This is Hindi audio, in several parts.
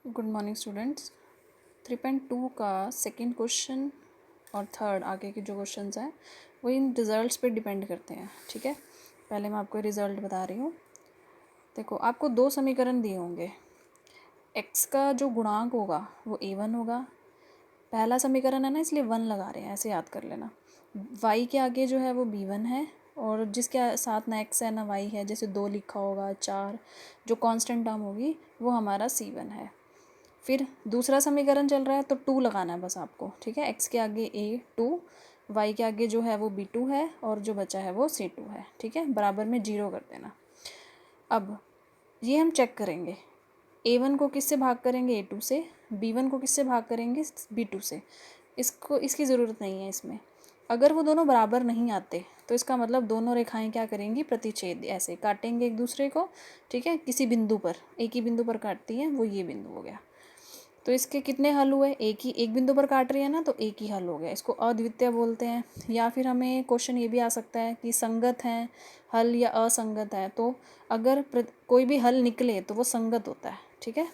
Good morning students. 3.2 का सेकंड क्वेश्चन और थर्ड आगे के जो क्वेश्चंस हैं वो इन रिजल्ट्स पे डिपेंड करते हैं। ठीक है, पहले मैं आपको रिजल्ट बता रही हूँ। देखो, आपको दो समीकरण दिए होंगे। x का जो गुणांक होगा वो a1 होगा। पहला समीकरण है ना, इसलिए 1 लगा रहे हैं, ऐसे याद कर लेना। y के आगे जो है वो b1 है, और जिसके साथ ना x है ना y है, जैसे 2 लिखा होगा, 4, जो कांस्टेंट टर्म होगी वो हमारा c1 है। फिर दूसरा समीकरण चल रहा है तो 2 लगाना है बस आपको। ठीक है, x के आगे a2, y के आगे जो है वो b2 है, और जो बचा है वो c2 है। ठीक है, बराबर में 0 कर देना। अब ये हम चेक करेंगे, a1 को किससे भाग करेंगे, a2 से, b1 को किससे भाग करेंगे, b2 से। इसकी ज़रूरत नहीं है इसमें। अगर वो दोनों बराबर नहीं आते तो इसका मतलब दोनों रेखाएं क्या करेंगी, प्रतिच्छेद ऐसे काटेंगे एक दूसरे को। ठीक है, किसी बिंदु पर, एक ही बिंदु पर काटती हैं, वो ये बिंदु हो गया। तो इसके कितने हल हुए, एक बिंदु पर काट रही है ना, तो एक ही हल हो गया। इसको अद्वितीय बोलते हैं। या फिर हमें क्वेश्चन ये भी आ सकता है कि संगत है हल या असंगत है। तो अगर कोई भी हल निकले तो वो संगत होता है। ठीक है,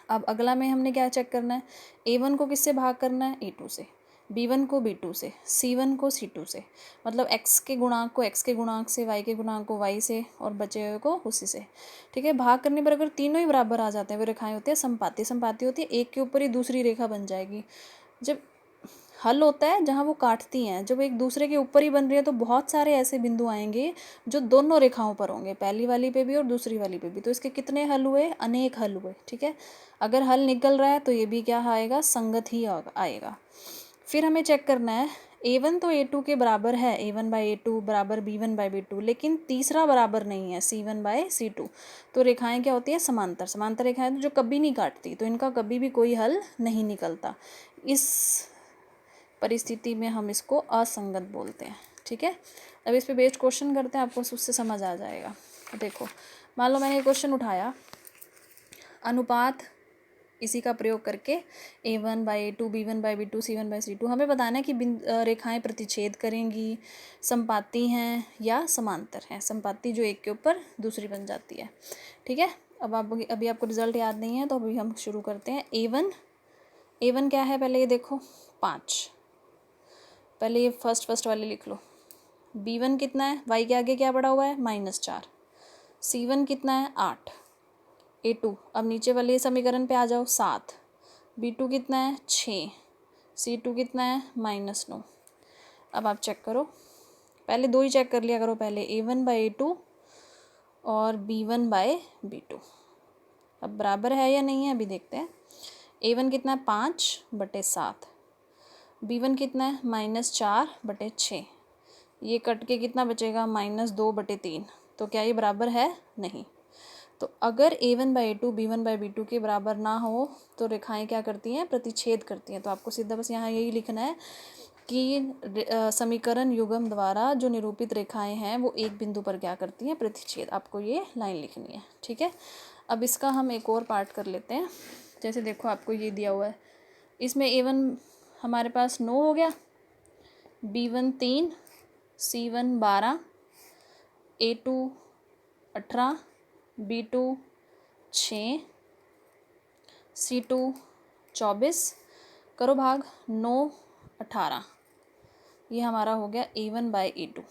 अब अगला में हमने क्या चेक करना है, a1 को किससे भाग करना है, a2 से, b1 को b2 से, c1 को c2 से। मतलब x के गुणांक को x के गुणांक से, y के गुणांक को y से, और बचे हुए को उसी से। ठीक है, भाग करने पर अगर तीनों ही बराबर आ जाते हैं, वो रेखाएं होती है संपाती। संपाती होती है एक के ऊपर ही दूसरी रेखा बन जाएगी। जब हल होता है जहाँ वो काटती हैं, जब एक दूसरे के ऊपर ही बन रही है तो बहुत सारे ऐसे बिंदु आएंगे जो दोनों रेखाओं पर होंगे, पहली वाली पे भी और दूसरी वाली पे भी। तो इसके कितने हल हुए, अनेक हल हुए। ठीक है, अगर हल निकल रहा है तो ये भी क्या आएगा, संगत ही आएगा। फिर हमें चेक करना है, a1 तो a2 के बराबर है, a1/a2 बराबर b1/b2, लेकिन तीसरा बराबर नहीं है, c1/c2। तो रेखाएं क्या होती हैं, समांतर। समांतर रेखाएं जो कभी नहीं काटती, तो इनका कभी भी कोई हल नहीं निकलता। इस परिस्थिति में हम इसको असंगत बोलते हैं। ठीक है, अब इस पे बेस्ड क्वेश्चन करते हैं, आपको उससे समझ आ जाएगा। देखो, मान लो मैंने ये क्वेश्चन उठाया, अनुपात इसी का प्रयोग करके a1/a2, b1/b2, c1/c2 हमें बताना है कि रेखाएं प्रतिच्छेद करेंगी, संपाती हैं या समांतर हैं। संपाती जो एक के ऊपर दूसरी बन जाती है। ठीक है, अब आप अभी आपको रिजल्ट याद नहीं है तो अभी हम शुरू करते हैं। a1 क्या है, पहले ये देखो 5, पहले ये फर्स्ट वाले लिख लो। b1 कितना है, y के आगे क्या बढ़ा हुआ है, -4। c1 कितना है, 8। a2, अब नीचे वाले समीकरण पे आ जाओ, 7। b2 कितना है, 6। c2 कितना है, -9। अब आप चेक करो, पहले दो ही चेक कर लिया करो, पहले a1/a2 और b1/b2। अब बराबर है या नहीं है अभी देखते हैं। a1 कितना है, 5/7। b1 कितना है, -4/6। ये कट के कितना बचेगा, -2/3। तो क्या ये बराबर है, नहीं। तो अगर a1/a2 b1/b2 के बराबर ना हो तो रेखाएं क्या करती हैं, प्रतिच्छेद करती हैं। तो आपको सीधा बस यहाँ यही लिखना है कि समीकरण युग्म द्वारा जो निरूपित रेखाएं हैं वो एक बिंदु पर क्या करती हैं, प्रतिच्छेद। आपको ये लाइन लिखनी है। ठीक है, अब इसका हम एक और पार्ट कर लेते हैं। जैसे देखो, आपको ये दिया हुआ है, इसमें a1 हमारे पास 9 हो गया, b1 3, c1 12, a2 18, b2 6, c2 24। करो भाग, 9 18। ये हमारा हो गया a1/a2।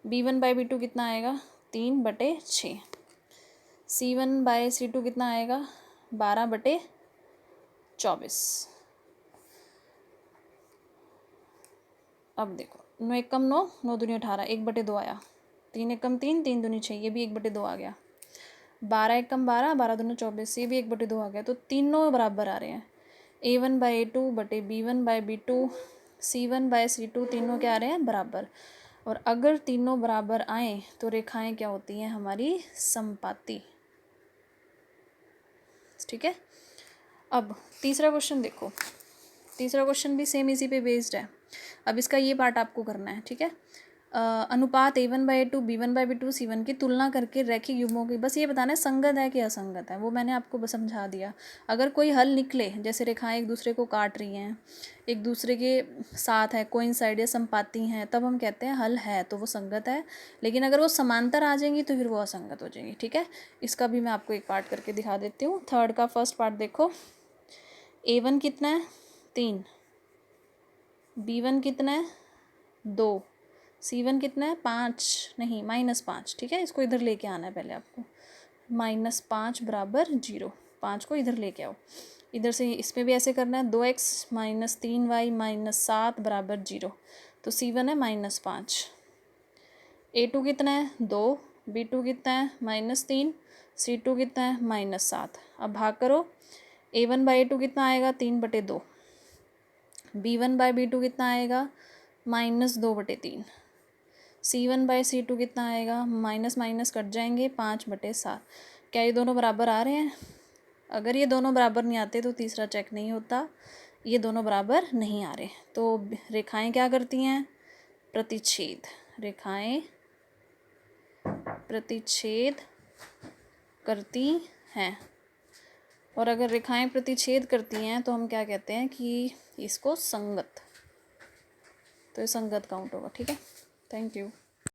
b1/b2 कितना आएगा, 3/6। c1/c2 कितना आएगा, 12/24। अब देखो, 9 एकम 9, 9 दूनी 18, 1/2 आया। 3 एकम 3, 3 दूनी 6, ये भी 1/2 आ गया। 12 एकम 12, 12 दूनी 24, ये भी 1/2 आ गया। तो तीनों बराबर आ रहे हैं, a1/a2 बटे b1/b2, c1/c2, तीनों क्या आ रहे हैं, बराबर। और अगर तीनों बराबर आए तो रेखाएं क्या होती हैं, हमारी संपाती। ठीक है, अब तीसरा क्वेश्चन देखो। तीसरा क्वेश्चन भी सेम इसी पे बेस्ड है। अब इसका ये पार्ट आपको करना है। ठीक है, अनुपात A1/A2 B1/B2 C1 की तुलना करके रैखिक युग्मों की, बस ये बताना है संगत है कि असंगत है, वो मैंने आपको बस समझा दिया। अगर कोई हल निकले, जैसे रेखाएं एक दूसरे को काट रही हैं, एक दूसरे के साथ है, कोइंसाइड या संपाती हैं, तब हम कहते हैं हल है, तो वो संगत है। लेकिन अगर वो समांतर आ जाएंगी तो फिर वो असंगत हो जाएंगी। ठीक है, इसका भी मैं आपको एक पार्ट करके दिखा देती हूँ। थर्ड का फर्स्ट पार्ट देखो, A1 कितना है 3, B1 कितना है 2, C1 कितना है 5, नहीं -5। ठीक है, इसको इधर लेके आना है पहले आपको, -5 बराबर 0, 5 को इधर लेके आओ। इधर से इसमें भी ऐसे करना है, 2x - 3y - 7 बराबर 0, तो C1 है -5। A2 कितना है 2, B2 कितना है -3, C2 कितना है -7। अब भाग करो, A1/A2 कितना आएगा 3/2, B1/B2 कितना आएगा -2/3, C1/C2 कितना आएगा, माइनस माइनस कट जाएंगे 5/7। क्या ये दोनों बराबर आ रहे हैं? अगर ये दोनों बराबर नहीं आते तो तीसरा चेक नहीं होता, ये दोनों बराबर नहीं आ रहे। तो रेखाएं क्या करती हैं? प्रतिच्छेद। रेखाएं प्रतिच्छेद करती हैं, और अगर रेखाएं प्रतिच्छेद करती हैं तो हम क्या कहते हैं कि इसको संगत, तो ये संगत काउंट होगा। ठीक है, थैंक यू।